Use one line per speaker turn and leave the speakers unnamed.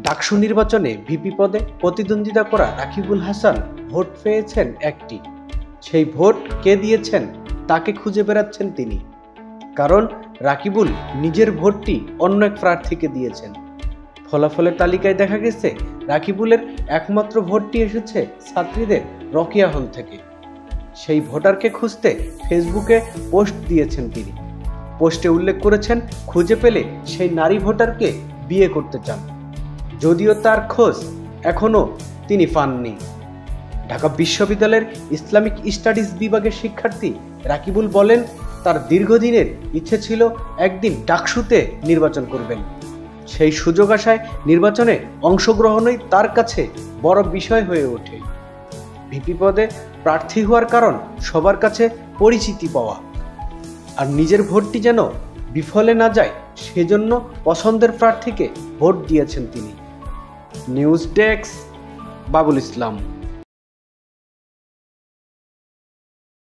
ডাকসু নির্বাচনে ভিপি পদে প্রতিদ্বন্দ্বিতা করা রাকিবুল হাসান ভোট পেয়েছেন একটি। সেই ভোট কে দিয়েছেন তাকে খুঁজে বেড়াচ্ছেন তিনি। কারণ রাকিবুল নিজের ভোটটি অন্য এক প্রার্থীকে দিয়েছেন। ফলাফলের তালিকায় দেখা গেছে রাকিবুলের একমাত্র ভোটটি এসেছে ছাত্রীদের রকিয়া হল থেকে। সেই ভোটারকে খুঁজতে ফেসবুকে পোস্ট দিয়েছেন তিনি। পোস্টে উল্লেখ করেছেন খুঁজে পেলে সেই নারী ভোটারকে বিয়ে করতে চান, যদিও তার খোঁজ এখনও তিনি পাননি। ঢাকা বিশ্ববিদ্যালয়ের ইসলামিক স্টাডিজ বিভাগের শিক্ষার্থী রাকিবুল বলেন, তার দীর্ঘদিনের ইচ্ছে ছিল একদিন ডাকসুতে নির্বাচন করবেন। সেই সুযোগ আসায় নির্বাচনে অংশগ্রহণই তার কাছে বড় বিষয় হয়ে ওঠে। ভিপি পদে প্রার্থী হওয়ার কারণ সবার কাছে পরিচিতি পাওয়া, আর নিজের ভোটটি যেন বিফলে না যায় সেজন্য পছন্দের প্রার্থীকে ভোট দিয়েছেন তিনি। নিউজ ডেস্ক, বাবুল ইসলাম।